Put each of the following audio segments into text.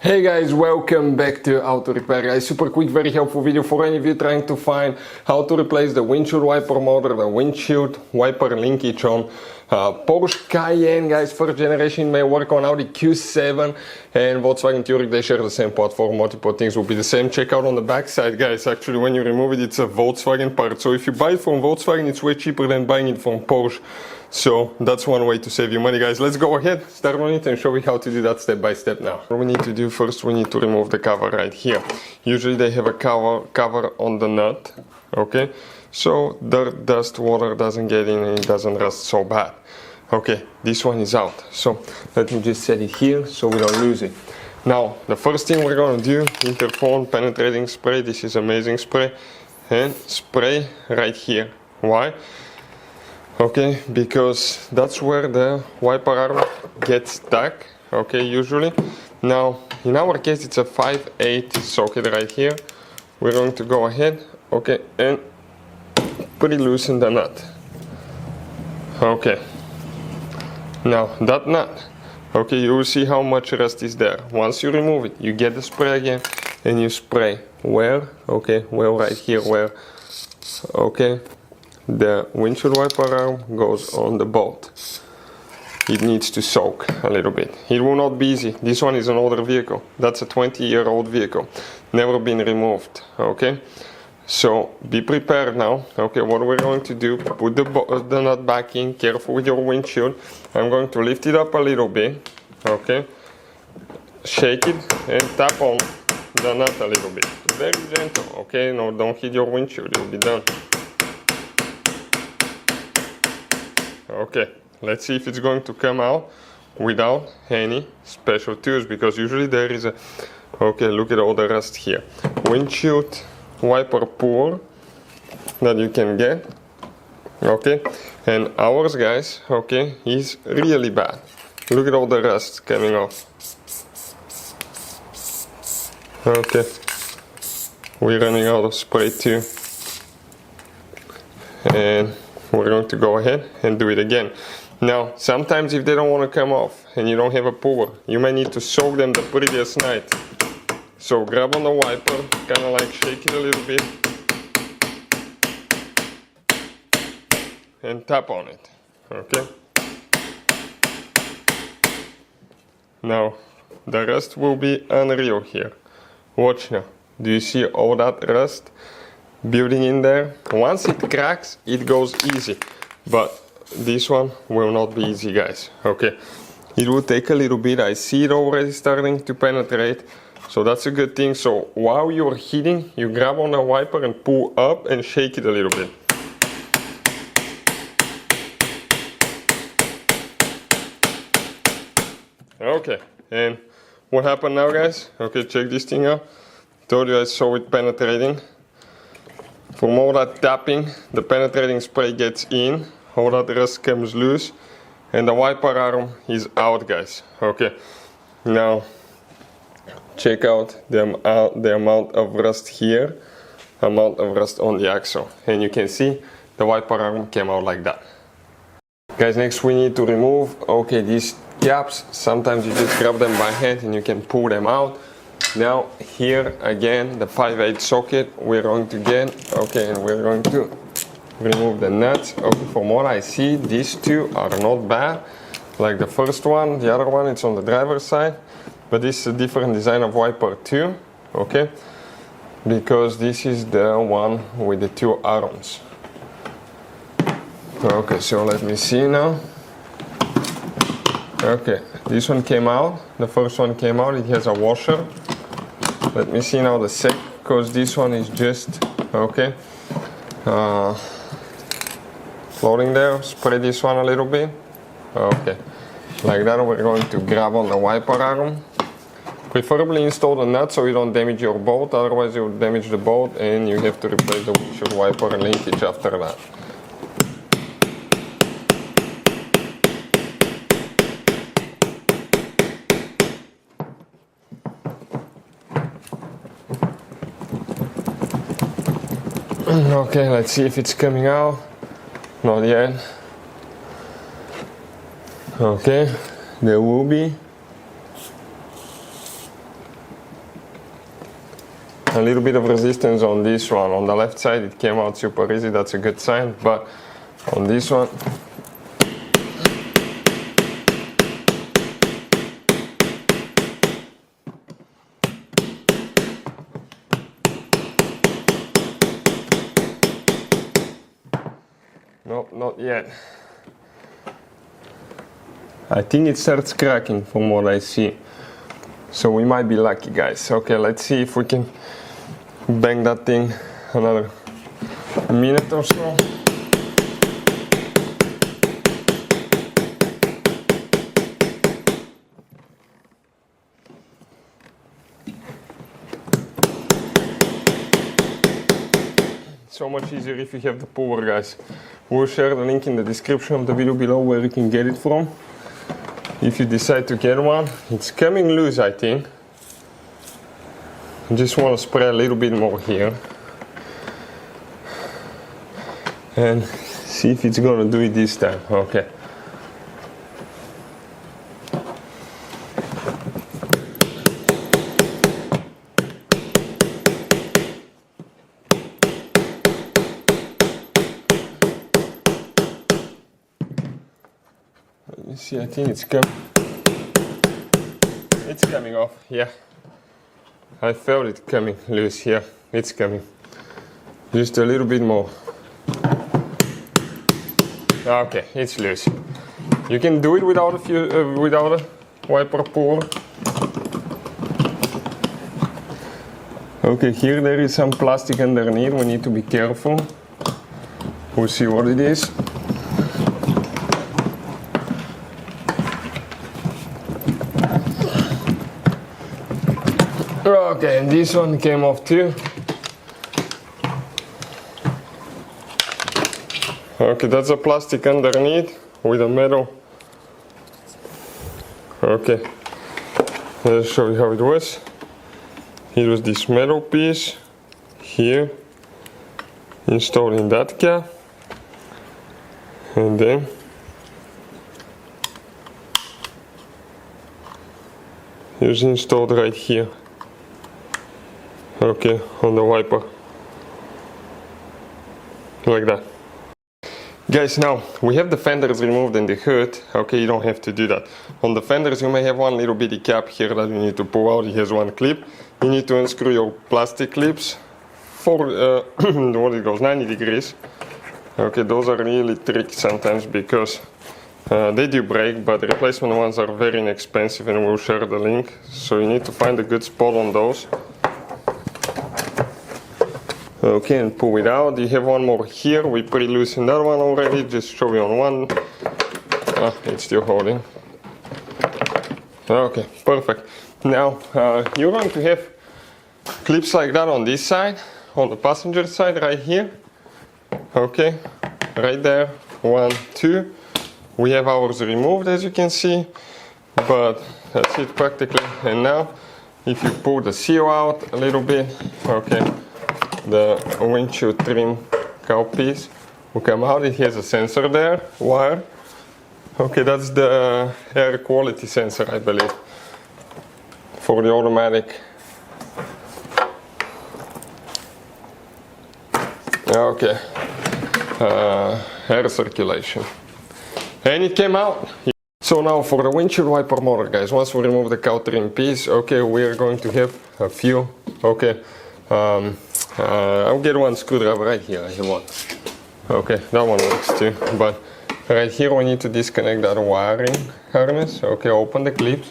Hey guys, welcome back to Auto Repair. Guys, super quick, very helpful video for any of you trying to find how to replace the windshield wiper motor, the windshield wiper linkage on Porsche Cayenne. Guys, first generation may work on Audi Q7 and Volkswagen Touareg. They share the same platform, multiple things will be the same. Check out on the back side, guys. Actually, when you remove it, it's a Volkswagen part. So if you buy it from Volkswagen, it's way cheaper than buying it from Porsche. So that's one way to save you money, guys. Let's go ahead, start on it and show you how to do that step by step now. What we need to do first, we need to remove the cover right here. Usually they have a cover on the nut, okay? So dirt, dust, water doesn't get in and it doesn't rust so bad. Okay, this one is out. So let me just set it here so we don't lose it. Now, the first thing we're gonna do, interphone penetrating spray. This is amazing spray. And spray right here. Why? Okay, because that's where the wiper arm gets stuck, okay, usually. Now, in our case, it's a 5/8 socket right here. We're going to go ahead, okay, and pre-loosen the nut. Okay, now that nut, okay, you will see how much rust is there. Once you remove it, you get the spray again, and you spray where, okay, well, right here, where, okay, the windshield wiper arm goes on the bolt. It needs to soak a little bit. It will not be easy. This one is an older vehicle. That's a 20-year-old vehicle. Never been removed, okay? So be prepared now. Okay, what we're going to do, put the nut back in, careful with your windshield. I'm going to lift it up a little bit, okay? Shake it and tap on the nut a little bit. Very gentle, okay? No, don't hit your windshield, you'll be done. Okay, let's see if it's going to come out without any special tools, because usually there is a, okay, look at all the rust here. Windshield wiper pour that you can get, okay, and ours, guys, okay, is really bad. Look at all the rust coming off. Okay, we're running out of spray too, and we're going to go ahead and do it again. Now, sometimes if they don't want to come off and you don't have a puller, you may need to soak them the previous night. So grab on the wiper, kind of like shake it a little bit, and tap on it, okay? Now, the rust will be unreal here. Watch now. Do you see all that rust building in there? Once it cracks, it goes easy, but this one will not be easy, guys. Okay, it will take a little bit. I see it already starting to penetrate, so that's a good thing. So while you're heating, you grab on the wiper and pull up and shake it a little bit. Okay, and what happened now, guys? Okay, check this thing out. Told you I saw it penetrating. From all that tapping, the penetrating spray gets in, all that rust comes loose, and the wiper arm is out, guys. Okay, now check out the amount of rust here, amount of rust on the axle, and you can see the wiper arm came out like that. Guys, next we need to remove, okay, these caps. Sometimes you just grab them by hand and you can pull them out. Now here again, the 5/8 socket we're going to get, okay, and we're going to remove the nuts. Okay, from what I see, these two are not bad. Like the first one, the other one, it's on the driver's side, but this is a different design of wiper too, okay, because this is the one with the two arms. Okay, so let me see now. Okay, this one came out, the first one came out, it has a washer. Let me see now the second, because this one is just, okay, floating there. Spray this one a little bit. Okay, like that. We're going to grab on the wiper arm. Preferably install the nut so you don't damage your bolt, otherwise you will damage the bolt and you have to replace the windshield wiper and linkage after that. Okay, let's see if it's coming out. Not yet. Okay, there will be. a little bit of resistance on this one. On the left side it came out super easy, that's a good sign, but on this one no, not yet. I think it starts cracking from what I see. So we might be lucky, guys. Okay, let's see if we can bang that thing another minute or so. So much easier if you have the power, guys. We'll share the link in the description of the video below where you can get it from. If you decide to get one, it's coming loose, I think. I just want to spray a little bit more here and see if it's gonna do it this time. Okay. You see, I think it's coming off, yeah. I felt it coming loose, yeah, it's coming. Just a little bit more. Okay, it's loose. You can do it without a wiper pour. Okay, here there is some plastic underneath, we need to be careful. We'll see what it is. Okay, and this one came off too. Okay, that's a plastic underneath with a metal. Okay, let's show you how it was. Here was this metal piece here installed in that cap, and then it was installed right here. Okay, on the wiper, like that. Guys, now we have the fenders removed and the hood. Okay, you don't have to do that. On the fenders you may have one little bitty cap here that you need to pull out. It has one clip. You need to unscrew your plastic clips for what it goes, 90 degrees. Okay, those are really tricky sometimes because they do break, but the replacement ones are very inexpensive and we'll share the link. So you need to find a good spot on those. Okay, and pull it out. You have one more here. We pre-loosened that one already. Just show you on one. Ah, it's still holding. Okay, perfect. Now you're going to have clips like that on this side, on the passenger side, right here. Okay, right there. 1, 2. We have ours removed, as you can see, but that's it practically. And now, if you pull the seal out a little bit, okay, the windshield trim cowl piece will come out. It has a sensor there, wire. Okay, that's the air quality sensor, I believe, for the automatic. Okay, air circulation. And it came out. So now for the windshield wiper motor, guys, once we remove the cowl trim piece, okay, we are going to have a few, okay, I'll get one screwdriver right here, I have one. Okay, that one works too, but right here we need to disconnect that wiring harness. Okay, open the clips.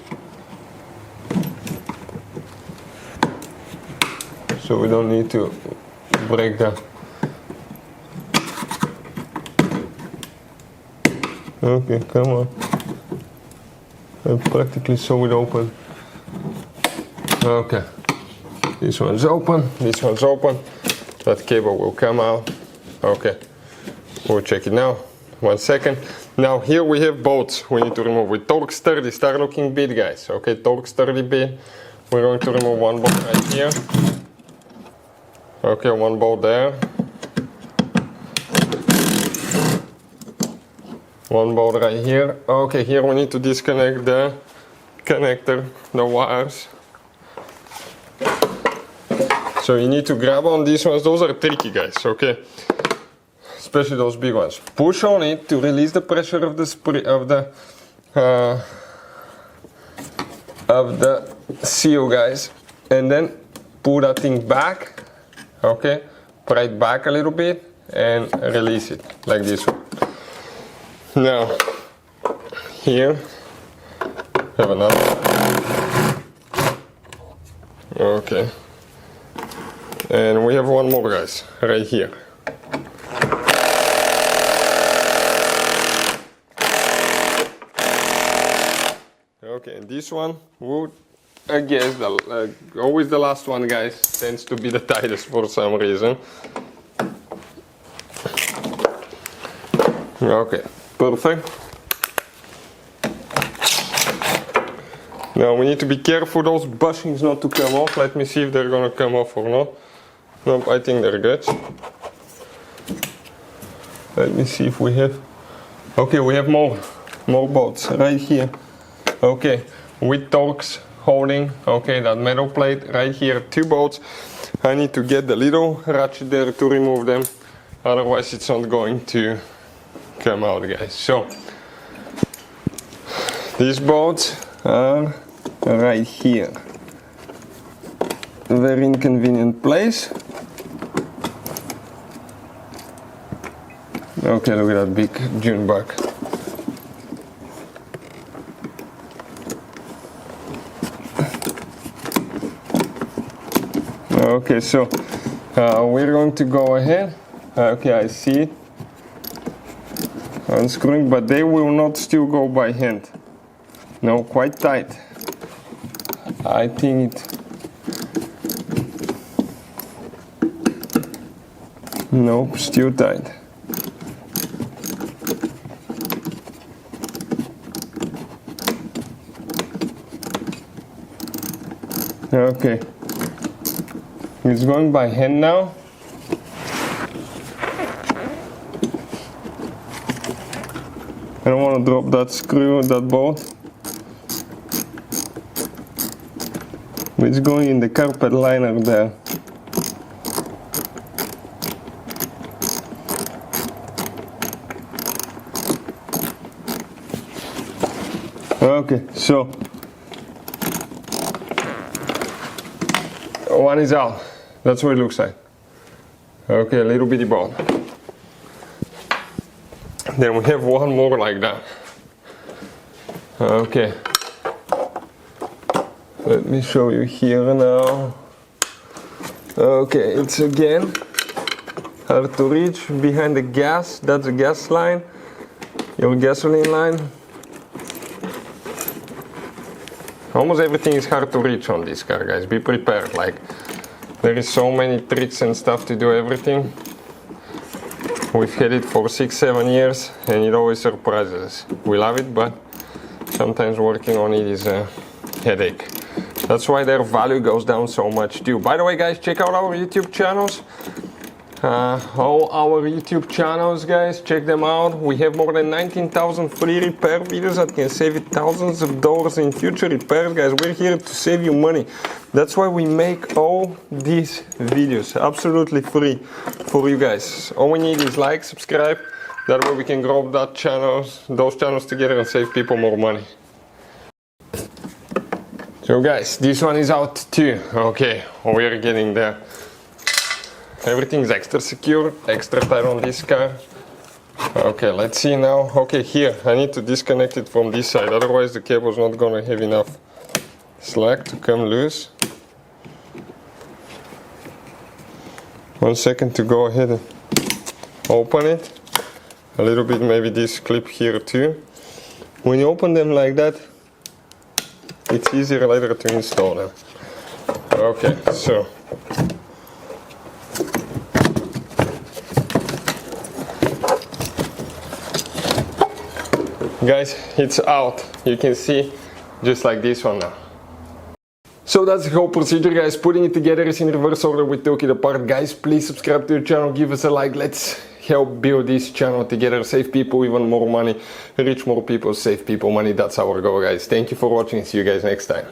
So we don't need to break that. Okay, come on. I practically saw it open. Okay. This one's open, this one's open. That cable will come out. Okay, we'll check it now. 1 second. Now here we have bolts we need to remove with Torx 30 star looking bit, guys. Okay, Torx 30 bit. We're going to remove one bolt right here. Okay, one bolt there. One bolt right here. Okay, here we need to disconnect the connector, the wires. So you need to grab on these ones. Those are tricky, guys, okay? Especially those big ones. Push on it to release the pressure of the seal, guys, and then pull that thing back, okay? Pry it back a little bit and release it like this one. Now here have another one. Okay, and we have one more, guys, right here. Okay, and this one would, I guess, always the last one, guys, tends to be the tightest for some reason. Okay, perfect. Now we need to be careful those bushings not to come off. Let me see if they're gonna come off or not. Nope, I think they're good. Let me see if we have... Okay, we have more bolts right here. Okay, with Torx holding, okay, that metal plate right here, 2 bolts. I need to get the little ratchet there to remove them, otherwise it's not going to come out, guys. So these bolts are right here. Very inconvenient place. Okay, look at that big June bug. Okay, so we're going to go ahead. Okay, I see it. Unscrewing, but they will not still go by hand. No, quite tight. I think it... Nope, still tight. Okay. It's going by hand now. I don't want to drop that screw, that bolt. It's going in the carpet liner there. Okay, so one is out. That's what it looks like. Okay, a little bitty bolt. Then we have one more like that. Okay. Let me show you here now. Okay, it's again hard to reach behind the gas. That's the gas line, your gasoline line. Almost everything is hard to reach on this car, guys. Be prepared. Like, there is so many tricks and stuff to do everything. We've had it for 6-7 years and it always surprises us. We love it, but sometimes working on it is a headache. That's why their value goes down so much too. By the way, guys, check out our YouTube channels. All our YouTube channels, guys, check them out. We have more than 19,000 free repair videos that can save you thousands of dollars in future repairs, guys. We're here to save you money. That's why we make all these videos absolutely free for you guys. All we need is like, subscribe. That way we can grow those channels together and save people more money. So guys, this one is out too. Okay, we're getting there. Everything's extra secure, extra tight on this car. Okay, let's see now. Okay, here, I need to disconnect it from this side, otherwise the cable's not gonna have enough slack to come loose. 1 second to go ahead and open it. A little bit maybe this clip here too. When you open them like that, it's easier later to install them. Okay, so guys, it's out. You can see just like this one now. So that's the whole procedure, guys. Putting it together is in reverse order. We took it apart. Guys, please subscribe to the channel, give us a like. Let's help build this channel together, save people even more money, reach more people, save people money. That's our goal, guys. Thank you for watching. See you guys next time.